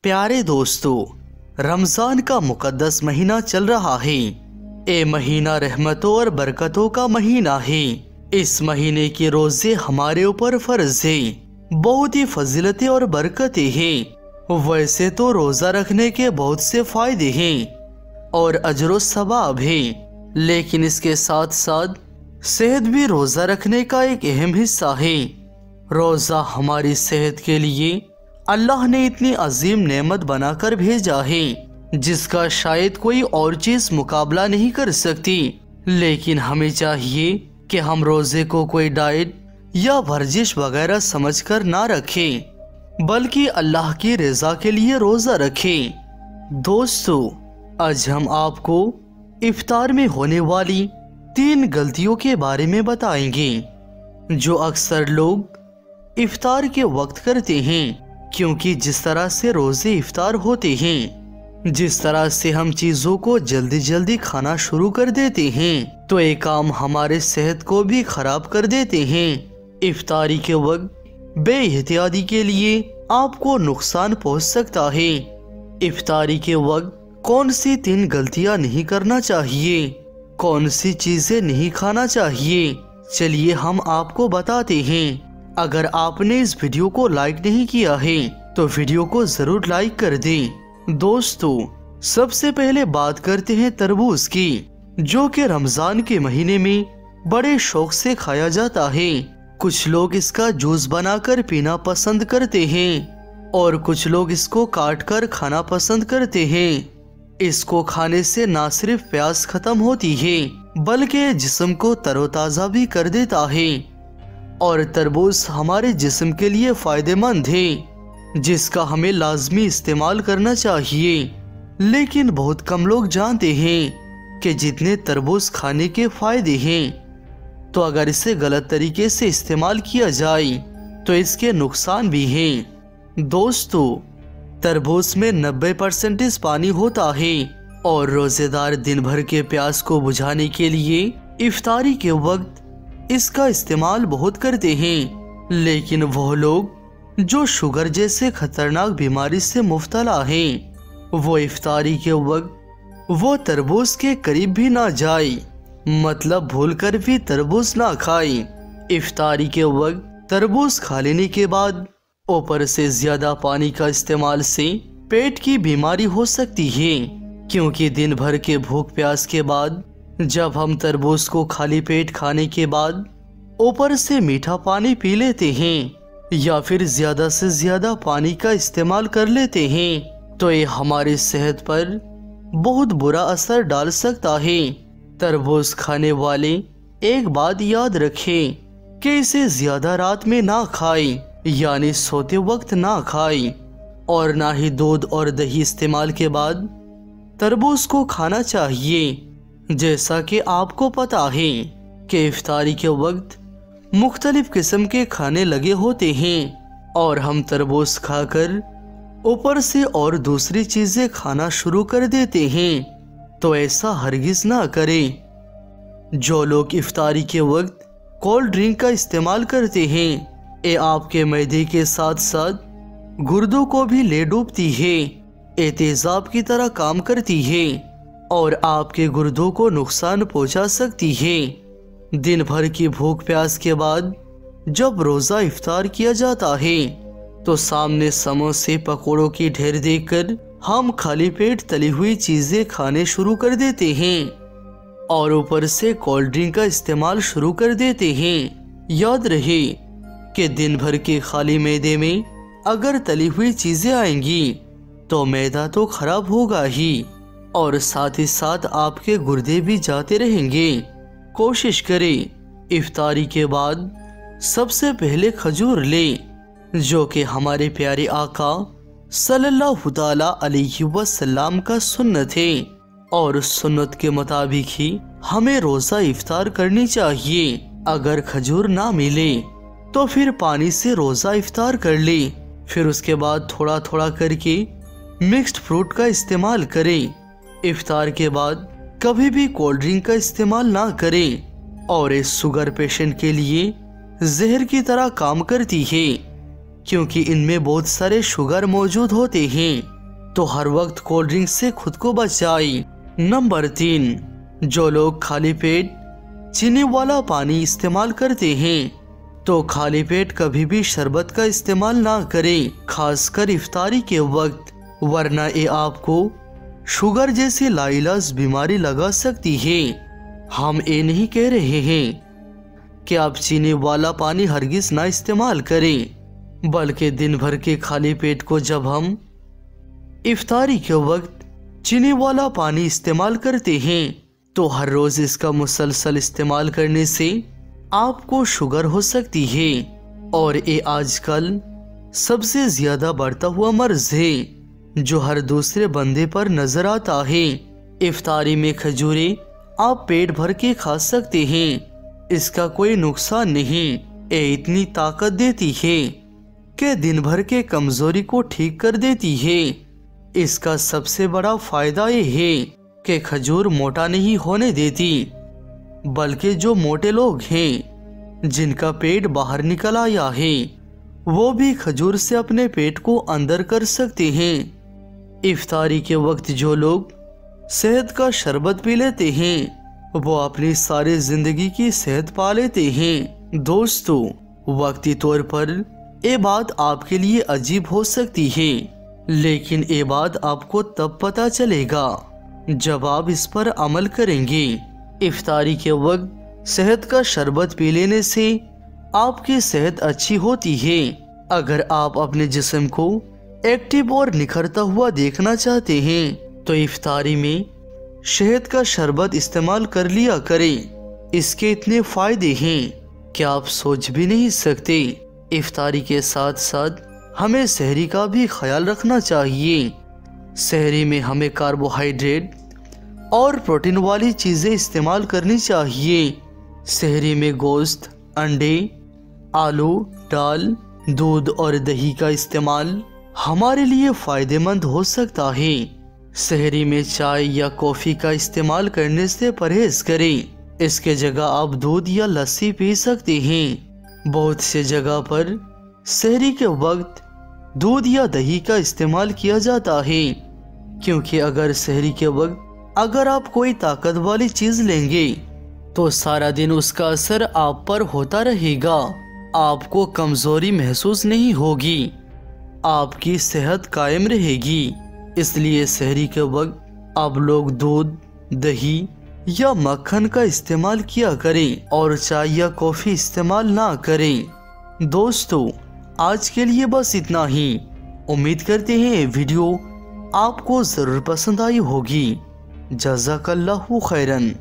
प्यारे दोस्तों, रमजान का मुकद्दस महीना चल रहा है। ये महीना रहमतों और बरकतों का महीना है। इस महीने के रोजे हमारे ऊपर फर्ज है। बहुत ही फजीलतें और बरकतें हैं। वैसे तो रोजा रखने के बहुत से फायदे हैं और अजर सवाब है, लेकिन इसके साथ साथ सेहत भी रोजा रखने का एक अहम हिस्सा है। रोजा हमारी सेहत के लिए अल्लाह ने इतनी अजीम नेमत बनाकर भेजा है जिसका शायद कोई और चीज मुकाबला नहीं कर सकती। लेकिन हमें चाहिए कि हम रोजे को कोई डाइट या वर्जिश वगैरह समझकर ना रखें, बल्कि अल्लाह की रजा के लिए रोजा रखें। दोस्तों, आज हम आपको इफ्तार में होने वाली 3 गलतियों के बारे में बताएंगे जो अक्सर लोग इफ्तार के वक्त करते हैं। क्योंकि जिस तरह से रोजे इफ्तार होते हैं, जिस तरह से हम चीजों को जल्दी जल्दी खाना शुरू कर देते हैं, तो ये काम हमारे सेहत को भी खराब कर देते हैं। इफ्तारी के वक्त बेएहतियाती के लिए आपको नुकसान पहुंच सकता है। इफ्तारी के वक्त कौन सी 3 गलतियां नहीं करना चाहिए, कौन सी चीजें नहीं खाना चाहिए, चलिए हम आपको बताते हैं। अगर आपने इस वीडियो को लाइक नहीं किया है तो वीडियो को जरूर लाइक कर दें। दोस्तों, सबसे पहले बात करते हैं तरबूज की, जो कि रमजान के महीने में बड़े शौक से खाया जाता है। कुछ लोग इसका जूस बनाकर पीना पसंद करते हैं और कुछ लोग इसको काट कर खाना पसंद करते हैं। इसको खाने से न सिर्फ प्यास खत्म होती है बल्कि जिस्म को तरोताजा भी कर देता है। और तरबूज हमारे जिस्म के लिए फायदेमंद है, जिसका हमें लाजमी इस्तेमाल करना चाहिए। लेकिन बहुत कम लोग जानते हैं कि जितने तरबूज खाने के फायदे हैं, तो अगर इसे गलत तरीके से इस्तेमाल किया जाए तो इसके नुकसान भी हैं। दोस्तों, तरबूज में 90% पानी होता है और रोजेदार दिन भर के प्यास को बुझाने के लिए इफ्तारी के वक्त इसका इस्तेमाल बहुत करते हैं। लेकिन वो लोग जो शुगर जैसे खतरनाक बीमारी से मुब्तला हैं, वो इफ्तारी के वक्त वो तरबूज के करीब भी ना जाए, मतलब भूलकर भी तरबूज ना खाए। इफ्तारी के वक्त तरबूज खा लेने के बाद ऊपर से ज्यादा पानी का इस्तेमाल से पेट की बीमारी हो सकती है, क्योंकि दिन भर के भूख प्यास के बाद जब हम तरबूज को खाली पेट खाने के बाद ऊपर से मीठा पानी पी लेते हैं या फिर ज्यादा से ज्यादा पानी का इस्तेमाल कर लेते हैं, तो ये हमारी सेहत पर बहुत बुरा असर डाल सकता है। तरबूज खाने वाले एक बात याद रखें कि इसे ज्यादा रात में ना खाएं, यानी सोते वक्त ना खाएं, और ना ही दूध और दही इस्तेमाल के बाद तरबूज को खाना चाहिए। जैसा कि आपको पता है कि इफ्तारी के वक्त मुख्तलिफ किस्म के खाने लगे होते हैं और हम तरबूज खाकर ऊपर से और दूसरी चीजें खाना शुरू कर देते हैं, तो ऐसा हरगिज ना करें। जो लोग इफ्तारी के वक्त कोल्ड ड्रिंक का इस्तेमाल करते हैं, ये आपके मैदे के साथ साथ गुर्दों को भी ले डूबती है। ये तेजाब की तरह काम करती है और आपके गुर्दों को नुकसान पहुंचा सकती है। दिन भर की भूख प्यास के बाद जब रोजा इफ्तार किया जाता है, तो सामने समोसे पकौड़ों की ढेर देखकर हम खाली पेट तली हुई चीजें खाने शुरू कर देते हैं और ऊपर से कोल्ड ड्रिंक का इस्तेमाल शुरू कर देते हैं। याद रहे कि दिन भर के खाली मैदे में अगर तली हुई चीजें आएंगी तो मैदा तो खराब होगा ही, और साथ ही साथ आपके गुर्दे भी जाते रहेंगे। कोशिश करें इफ्तारी के बाद सबसे पहले खजूर ले, जो कि हमारे प्यारे आका सल्लल्लाहु ताला अलैहि वसल्लम का सुन्नत है, और सुन्नत के मुताबिक ही हमें रोजा इफ्तार करनी चाहिए। अगर खजूर ना मिले तो फिर पानी से रोजा इफ्तार कर ले, फिर उसके बाद थोड़ा थोड़ा करके मिक्स्ड फ्रूट का इस्तेमाल करें। इफ्तार के बाद कभी भी कोल्ड ड्रिंक का इस्तेमाल ना करें और इस शुगर पेशेंट के लिए जहर की तरह काम करती है। क्योंकि इनमें बहुत सारे शुगर मौजूद होते हैं। तो हर वक्त कोल्ड ड्रिंक से खुद को बचाएं। नंबर 3, जो लोग खाली पेट चीनी वाला पानी इस्तेमाल करते हैं तो खाली पेट कभी भी शरबत का इस्तेमाल ना करें, खासकर इफ्तारी के वक्त, वरना ये आपको शुगर जैसी लाइलाज बीमारी लगा सकती है। हम ये नहीं कह रहे हैं कि आप चीनी वाला पानी हरगिज ना इस्तेमाल करें, बल्कि दिन भर के खाली पेट को जब हम इफ्तारी के वक्त चीनी वाला पानी इस्तेमाल करते हैं तो हर रोज इसका मुसलसल इस्तेमाल करने से आपको शुगर हो सकती है। और ये आजकल सबसे ज्यादा बढ़ता हुआ मर्ज है जो हर दूसरे बंदे पर नजर आता है। इफ्तारी में खजूरें आप पेट भर के खा सकते हैं, इसका कोई नुकसान नहीं। ये इतनी ताकत देती है कि दिन भर के कमजोरी को ठीक कर देती है। इसका सबसे बड़ा फायदा ये है कि खजूर मोटा नहीं होने देती, बल्कि जो मोटे लोग हैं जिनका पेट बाहर निकल आया है वो भी खजूर से अपने पेट को अंदर कर सकते हैं। इफ्तारी के वक्त जो लोग सेहत का शरबत पी लेते हैं वो अपनी सारी जिंदगी की सेहत पा लेते हैं। दोस्तों, वक्ती तौर पर ये बात आपके लिए अजीब हो सकती है, लेकिन ये बात आपको तब पता चलेगा जब आप इस पर अमल करेंगे। इफ्तारी के वक्त सेहत का शरबत पी लेने से आपकी सेहत अच्छी होती है। अगर आप अपने जिस्म को एक्टिव और निखरता हुआ देखना चाहते हैं तो इफ्तारी में शहद का शरबत इस्तेमाल कर लिया करें। इसके इतने फायदे हैं कि आप सोच भी नहीं सकते। इफ्तारी के साथ साथ हमें सहरी का भी ख्याल रखना चाहिए। सहरी में हमें कार्बोहाइड्रेट और प्रोटीन वाली चीज़ें इस्तेमाल करनी चाहिए। सहरी में गोश्त, अंडे, आलू, दाल, दूध और दही का इस्तेमाल हमारे लिए फ़ायदेमंद हो सकता है। सहरी में चाय या कॉफ़ी का इस्तेमाल करने से परहेज़ करें। इसके जगह आप दूध या लस्सी पी सकते हैं। बहुत से जगह पर सहरी के वक्त दूध या दही का इस्तेमाल किया जाता है, क्योंकि अगर सहरी के वक्त अगर आप कोई ताकत वाली चीज़ लेंगे तो सारा दिन उसका असर आप पर होता रहेगा। आपको कमज़ोरी महसूस नहीं होगी, आपकी सेहत कायम रहेगी। इसलिए सहरी के वक्त आप लोग दूध, दही या मक्खन का इस्तेमाल किया करें और चाय या कॉफ़ी इस्तेमाल ना करें। दोस्तों, आज के लिए बस इतना ही। उम्मीद करते हैं वीडियो आपको ज़रूर पसंद आई होगी। जज़ाकल्लाहु खैरन।